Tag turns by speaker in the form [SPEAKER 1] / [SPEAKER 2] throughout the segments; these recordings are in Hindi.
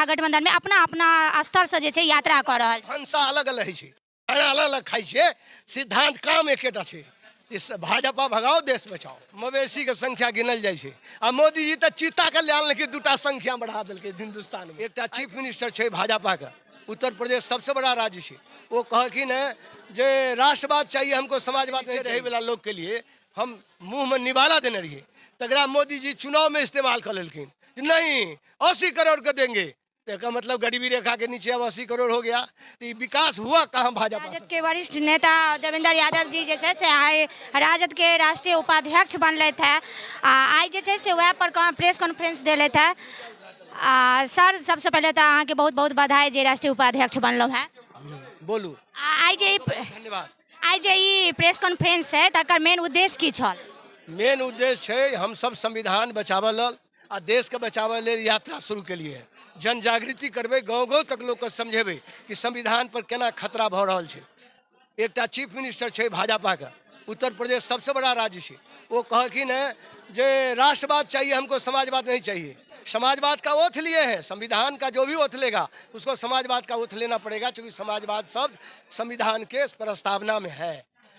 [SPEAKER 1] महागठबंधन में अपना अपना स्तर से जे छै यात्रा कर रहल छै।
[SPEAKER 2] भाषा अलग अलग है, खाना अलग अलग खाई छे, सिद्धांत काम एकेटा छे, इस भाजपा भगाओ देश बचाओ। मवेशी के संख्या गिनल जाए छे आ मोदी जी तो चीता के लाल लेकिन दूटा संख्या बढ़ा दिलके हिंदुस्तान में। एक चीफ मिनिस्टर छे भाजपा का, उत्तर प्रदेश सबसे बड़ा राज्य छे, वो कहकिन है जे राष्ट्रवाद चाहिए हमको, समाजवाद नहीं रहे वाला लोग के लिए हम मुंह में निवाला देने रहिए, तगड़ा मोदी जी चुनाव में इस्तेमाल कर लेकिन नहीं 80 करोड़ का देंगे, तो मतलब गरीबी रेखा के नीचे अब 80 करोड़ हो गया, तो विकास हुआ कहाँ भाजपा से?
[SPEAKER 1] राजद के वरिष्ठ नेता देवेंद्र यादव जी जे छै से आइ राजद के राष्ट्रीय उपाध्यक्ष बनलथि है, आइ जे छै से वएह पर प्रेस कॉन्फ्रेंस देलथि है। सर सबसे पहले तो अहाँ के बहुत बहुत बधाई जे राष्ट्रीय उपाध्यक्ष बनलो है।
[SPEAKER 2] बोलू।
[SPEAKER 1] आइ जे
[SPEAKER 2] धन्यवाद।
[SPEAKER 1] आइ जे ई प्रेस कॉन्फ्रेंस है तकर मेन उद्देश्य की छल?
[SPEAKER 2] मेन उद्देश्य है हम सब संविधान बचावल आ देश के बचावे ले यात्रा शुरू के लिए जन जागृति करबे, गाँव गाँव तक लोग के समझेबे कि संविधान पर केना खतरा भ रहल छै। एकटा चीफ मिनिस्टर छे भाजपा का, उत्तर प्रदेश सबसे बड़ा राज्य छे, वो कहकिन है जे राष्ट्रवाद चाहिए हमको, समाजवाद नहीं चाहिए। समाजवाद का ओथ लिए है, संविधान का जो भी ओथ लेगा उसको समाजवाद का ओथ लेना पड़ेगा, क्योंकि समाजवाद शब्द संविधान के प्रस्तावना में है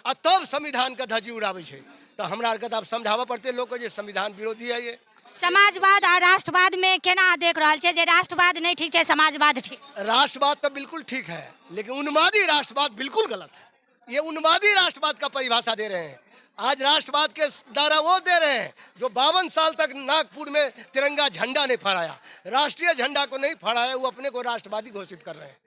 [SPEAKER 2] और तब संविधान का धज्जी उड़ावे छे। तो हमरा आर के तो समझावा पड़ते लोग को जे संविधान विरोधी है। ये
[SPEAKER 1] समाजवाद और राष्ट्रवाद में केना देख रहल छै जे राष्ट्रवाद नहीं ठीक है, समाजवाद ठीक?
[SPEAKER 2] राष्ट्रवाद तो बिल्कुल ठीक है, लेकिन उन्मादी राष्ट्रवाद बिल्कुल गलत है। ये उन्मादी राष्ट्रवाद का परिभाषा दे रहे हैं। आज राष्ट्रवाद के दायरा वो दे रहे हैं जो 52 साल तक नागपुर में तिरंगा झंडा नहीं फहराया, राष्ट्रीय झंडा को नहीं फहराया, वो अपने को राष्ट्रवादी घोषित कर रहे हैं।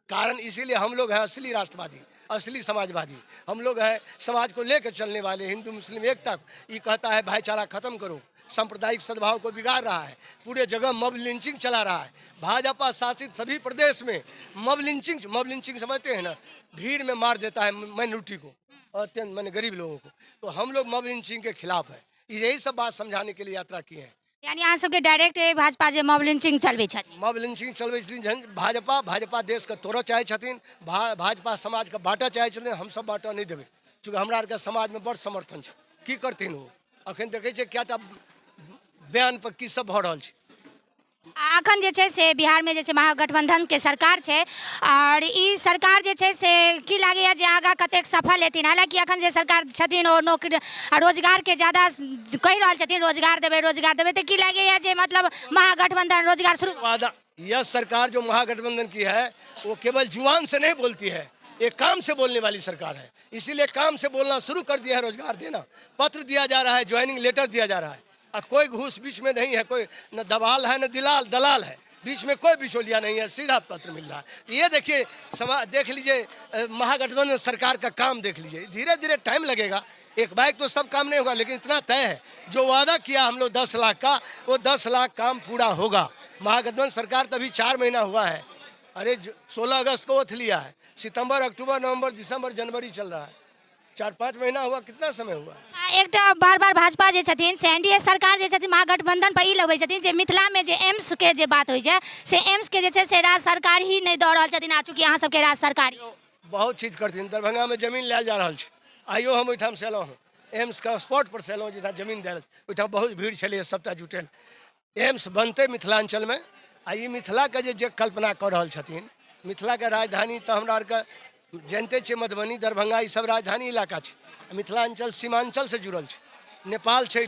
[SPEAKER 2] कारण इसीलिए हम लोग हैं असली राष्ट्रवादी, असली समाजवादी। हम लोग हैं समाज को लेकर चलने वाले, हिंदू मुस्लिम एकता। ये कहता है भाईचारा खत्म करो, सांप्रदायिक सद्भाव को बिगाड़ रहा है, पूरे जगह मब लिंचिंग चला रहा है। भाजपा शासित सभी प्रदेश में मब लिंचिंग समझते हैं ना, भीड़ में मार देता है माइनॉरिटी को, अत्यंत मैंने गरीब लोगों को। तो हम लोग मब लिंचिंग के खिलाफ है, यही सब बात समझाने के लिए यात्रा की है।
[SPEAKER 1] यानी अहाँ सबके डायरेक्ट भाजपा जे मॉब लिंचिंग चलबे छथिन?
[SPEAKER 2] मॉब लिंचिंग चलबे छथिन भाजपा देश के तोड़ऽ चाहे छथिन, भाजपा समाज के बाँटऽ चाहे छथिन। हम सब बाँटऽ नहीं देवे, चूँकि हमरा आर के समाज में बड़ समर्थन छै। की करथिन वो? अखन देखे छे क्या बयान पर की सब भ रहल छै।
[SPEAKER 1] अखन जे छै से बिहार में जे छै महागठबंधन के सरकार छै, और ई सरकार जे छै से की लागैया जे आगा कतेक सफल हेथिन? हालांकि अखन जे सरकार छथिन ओ नौकरी रोजगार के ज्यादा कहि रहल छथिन, रोजगार देबै, तो की लागैया जे मतलब महागठबंधन रोजगार शुरू?
[SPEAKER 2] वादा यह सरकार जो महागठबंधन की है वो केवल जुबान से नहीं बोलती है, एक काम से बोलने वाली सरकार है। इसीलिए काम से बोलना शुरू कर दिया है, रोजगार देना, पत्र दिया जा रहा है, ज्वाइनिंग लेटर दिया जा रहा है। और कोई घूस बीच में नहीं है, कोई न दबाल है न दलाल है, बीच में कोई बिचौलिया नहीं है, सीधा पत्र मिल रहा है। ये देखिए देख लीजिए महागठबंधन सरकार का काम देख लीजिए, धीरे धीरे टाइम लगेगा, एक बाइक तो सब काम नहीं होगा, लेकिन इतना तय है जो वादा किया हम लोग 10 लाख का, वो 10 लाख काम पूरा होगा। महागठबंधन सरकार तभी 4 महीना हुआ है, अरे 16 अगस्त को ओथ लिया है, सितंबर अक्टूबर नवंबर दिसंबर जनवरी चल रहा है, 4-5 महीना हुआ, कितना समय हुआ?
[SPEAKER 1] एक बार बार भाजपा जे छथिन से एनडीए सरकार जे छथिन महागठबंधन पर ई लगबै छथिन जे मिथिला में जे एम्स के जे बात होइ छै से एम्स के जे छै से राज्य सरकार ही नहीं दऽ रहल छथिन, आ चूँकि अहाँ सबके राज्य सरकार
[SPEAKER 2] बहुत चीज करथिन। दरभंगा में जमीन लेल जा रहल छै, आइयो हम ओहिठाम से एलहुँ हँ, एम्स का स्पॉट पर से एलहुँ, जहाँ जमीन देल ओहिठाम बहुत भीड़ छलै, सबटा जुटल। एम्स बनते मिथिलांचल में, आ ई मिथिला के जे कल्पना कर रहल छथिन, मिथिला के राजधानी तो हमरा आर के जानते छे, मधुबनी दरभंगा ई सब राजधानी इलाका छे, मिथिलांचल सीमांचल से जुड़ल छे, नेपाल छे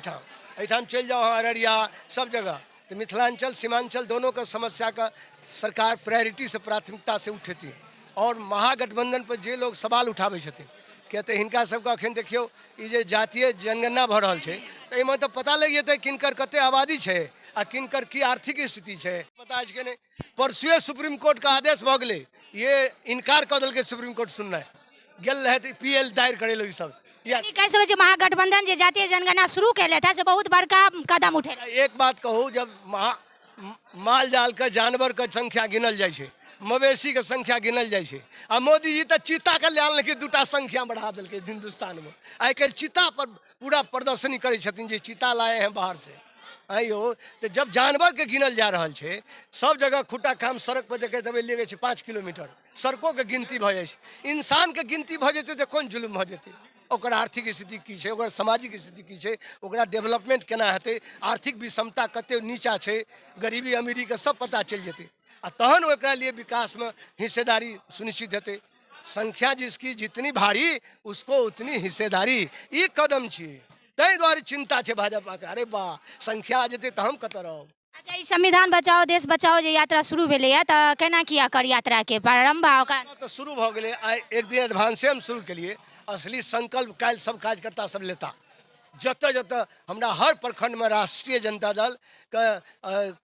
[SPEAKER 2] एठाम चल जाओ अररिया सब जगह। तो मिथिलांचल सीमांचल दोनों का समस्या का सरकार प्रायोरिटी से प्राथमिकता से उठेती। और महागठबंधन पर जे लोग सवाल उठावे छथिन कहते हिनका सबके अखन देखियो ई जे जातीय जनगणना भ रहल छे, तो एहिमे तो पता लग जेतै किनकर कते आबादी छे आ किनकर की आर्थिक स्थिति छे, पता छै कि नहीं। परसुए सुप्रीम कोर्ट का आदेश भ गेलै, ये इनकार कर देलकै सुप्रीम कोर्ट सुननाइ, गेल रहे पीएल दायर करे लो। सब
[SPEAKER 1] यानी कह सकै छी महागठबंधन जे जातीय जनगणना शुरू कैले था से बहुत बड़का कदम उठे।
[SPEAKER 2] एक बात कहूँ, जब माल जाल के जानवर के संख्या गिनल जाए छे, मवेशी के संख्या गिनल जाए छे, आ मोदी जी तो चीता के लाल लेकिन दूटा संख्या बढ़ा दिलके हिंदुस्तान में। आई कल चीता पर पूरा प्रदर्शनी करे छथिन जे चीता लाए हैं बाहर से। आइयो तो जब जानवर के गिनल जा रहा है, सब जगह खुट्टा काम सड़क पर देखे तब ले गए 5 किलोमीटर सड़कों के गिनती भ जाए, इंसान के गिनती भ जेते तो कौन जुलुम भ जेते। ओकर आर्थिक स्थिति की छे, ओकर सामाजिक स्थिति की छे, ओकरा डेवलपमेंट केना हेतै, आर्थिक विषमता कते नीचा छे, गरीबी अमीरी के सब पता चल जेते। आ तहन ओकरा लिए विकास में हिस्सेदारी सुनिश्चित हेतै। संख्या जिसकी जितनी भारी उसको उतनी हिस्सेदारी, ई कदम छियै। ताहि दुआरे चिंता छै भाजपा के। अरे वाह, संख्या आ जेतै तऽ हम कतऽ रहब।
[SPEAKER 1] अच्छा, ई संविधान बचाओ देश बचाओ जे यात्रा शुरू भेलैए तऽ केना किया कर यात्रा के प्रारंभ आ ओकरा
[SPEAKER 2] तो शुरू भऽ गेलै। आइ एक दिन एडवांसे हम शुरू केलिए। असली संकल्प काल्हि सब कार्यकर्ता सब लेता। जतऽ जतऽ हमरा हर प्रखंड में राष्ट्रीय जनता दल के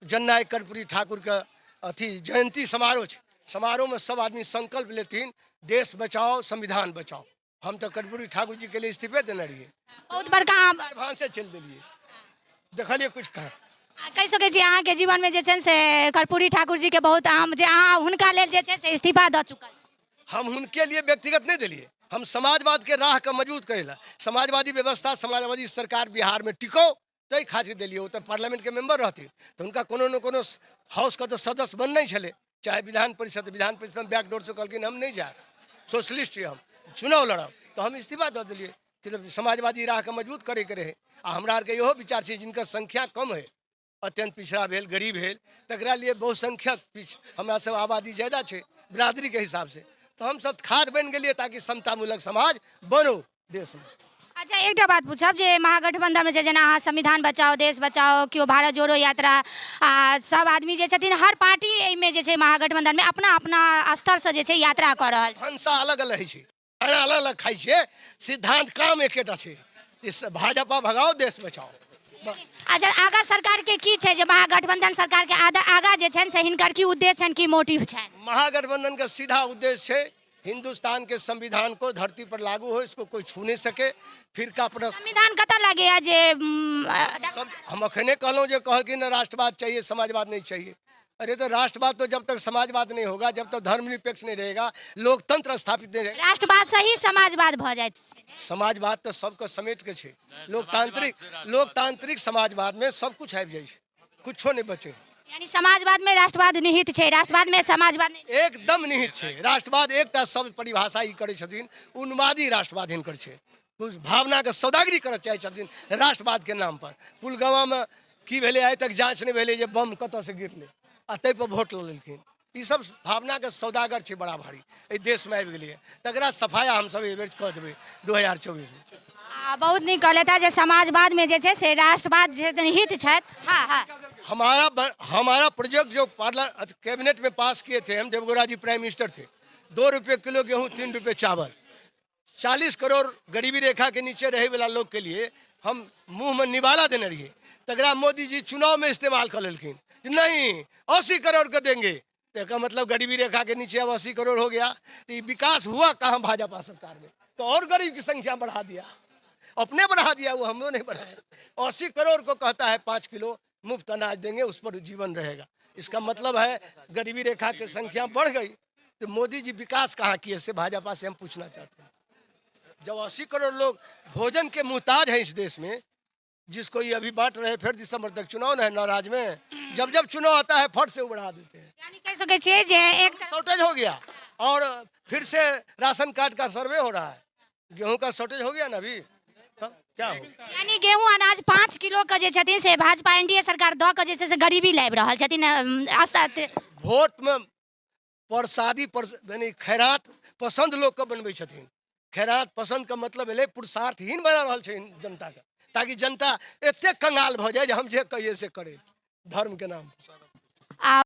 [SPEAKER 2] जननायक कर्पूरी ठाकुर के अथी जयंती समारोह छै। समारोह में सब आदमी संकल्प लेथिन, देश बचाओ संविधान बचाओ। हम तो कर्पूरी ठाकुर जी के लिए इस्तीफे देने रहिए,
[SPEAKER 1] बहुत बड़का
[SPEAKER 2] एडवांसे चलि देलिए। देखलिए कुछ कहाँ
[SPEAKER 1] कहि सकै छी अहाँके जीवन में जे छै से कर्पूरी ठाकुर जी के बहुत अहम, जे अहाँ हुनका लेल जे छै से इस्तीफा दऽ चुकल छी।
[SPEAKER 2] हम उनके लिए व्यक्तिगत नहीं दिलिए, हम समाजवाद के राह के मजबूत करेला, समाजवादी व्यवस्था समाजवादी सरकार बिहार में टिको तै खातिर दिलिए। तो पार्लियामेंट के मेंबर रहती तो उनका कोनो न कोनो हाउस का तो सदस्य बनना ही छले, चाहे विधान परिषद में बैकडोर से कहलखिन हम नहीं जाए, सोशलिस्ट ही हम चुनाव लड़ब, तो हम इस्तीफा दऽ दिलिए कि समाजवादी राह के मजबूत करे के रहे। आ हमरा आर के इहो विचार छै जिनकर संख्या कम है, अत्यंत पिछड़ा भेल, गरीब भेल, तकरा लिए बहुसंख्यक हमरा सब आबादी ज्यादा छै बिरादरी के हिसाब से, तो हम सब खाद बन गेलिए ताकि समतामूलक समाज बनो देश में।
[SPEAKER 1] अच्छा, एकटा बात पूछब जे महागठबंधन में जेना अहाँ संविधान बचाओ देश बचाओ, केओ भारत जोड़ो यात्रा, आ सब आदमी जे छथिन हर पार्टी एहिमे जे छै महागठबंधन में अपना अपना स्तर से जे छै यात्रा कऽ रहल छै।
[SPEAKER 2] भनसा अलग अलग छै, खाना अलग अलग खाइ छै, सिद्धांत काम एकेटा छै, भाजपा भगाओ देश बचाओ।
[SPEAKER 1] अच्छा, आगा सरकार के की छै जे महागठबंधन सरकार के आगा जे छनि से हिनकर की उद्देश्य छनि, की मोटिव छनि?
[SPEAKER 2] महागठबंधन का सीधा उद्देश्य है हिंदुस्तान के संविधान को धरती पर लागू हो, इसको कोई छू नहीं सके। फिर का प्रश्न
[SPEAKER 1] संविधान कतऽ लगैया जे
[SPEAKER 2] सब हम अखने कहलूँ जो कह कि न राष्ट्रवाद चाहिए समाजवाद नहीं चाहिए। अरे तो राष्ट्रवाद तो जब तक समाजवाद नहीं होगा, जब तक धर्मनिरपेक्ष नहीं रहेगा, लोकतंत्र स्थापित नहीं रहेगा।
[SPEAKER 1] राष्ट्रवाद से ही समाजवाद भऽ जाइत छै।
[SPEAKER 2] समाजवाद तो सबके समेट के छै, लोकतांत्रिक समाजवाद में सब कुछ आबि जाइ छै, कुछो नहीं बचे।
[SPEAKER 1] यानी समाजवाद में राष्ट्रवाद निहित छै, राष्ट्रवाद में समाजवाद नहीं।
[SPEAKER 2] एकदम निहित छै। राष्ट्रवाद एकटा शब्द परिभाषा ई करै छथिन, उन्मादी राष्ट्रवाद हिनकर छै। कुछ भावना के सौदागरी करऽ चाहै छथिन राष्ट्रवाद के नाम पर। पुलगामा में की भेलै आइ तक जांच नहीं भेलै जे बम कतऽ से गिरलै आ तै पर वोट लऽ लेलखिन। ई सब भावना के सौदागर छै बड़ा भारी, एहि देश में आबि गेलै। तकरा सफाया हम सब एहि बेर कऽ देबै 2024 में।
[SPEAKER 1] बहुत नीक कहलथि जे समाजवाद में जे छै से राष्ट्रवाद जे निहित छथि। हाँ हाँ,
[SPEAKER 2] हमारा प्रोजेक्ट जो कैबिनेट में पास किए थे, हम देवगौड़ा जी प्राइम मिनिस्टर थे, 2 रुपये किलो गेहूँ 3 रुपये चावल, 40 करोड़ गरीबी रेखा के नीचे रहे वाला लोग के लिए हम मुंह में निवाला देने रहिए। तकरा मोदी जी चुनाव में इस्तेमाल कर लेलखिन, नहीं 80 करोड़ का देंगे। तो का मतलब गरीबी रेखा के नीचे अब 80 करोड़ हो गया। तो ये विकास हुआ कहाँ भाजपा सरकार में? तो और गरीब की संख्या बढ़ा दिया, अपने बढ़ा दिया, वो हम लोग नहीं बढ़ाया। 80 करोड़ को कहता है 5 किलो मुफ्त अनाज देंगे, उस पर जीवन रहेगा। इसका मतलब है गरीबी रेखा की संख्या बढ़ गई। तो मोदी जी विकास कहाँ किए, इससे भाजपा से हम पूछना चाहते हैं। जब 80 करोड़ लोग भोजन के मुहताज हैं इस देश में, जिसको ये अभी बांट रहे, फिर दिसंबर तक चुनाव है नाराज में, जब जब चुनाव आता है फट से बढ़ा देते हैं।
[SPEAKER 1] यानी कह सकै छियै जे एक
[SPEAKER 2] शॉर्टेज हो गया और फिर से राशन कार्ड का सर्वे हो रहा है। गेहूं का शॉर्टेज हो गया ना अभी, तब क्या हो?
[SPEAKER 1] यानी गेहूं अनाज 5 किलो के जे छथिन से भाजपा एनडीए सरकार दऽ के जे छै से गरीबी लाबि रहल छथिन।
[SPEAKER 2] वोट में प्रसादी यानी खैरात पसंद लोग के बनबै छथिन। खैरात पसंद का मतलब भेलै पुरुषार्थहीन बना रहल छै जनता के, ताकि जनता एते कंगाल भऽ जाए जे हम जे कहिए से करे धर्म के नाम पर।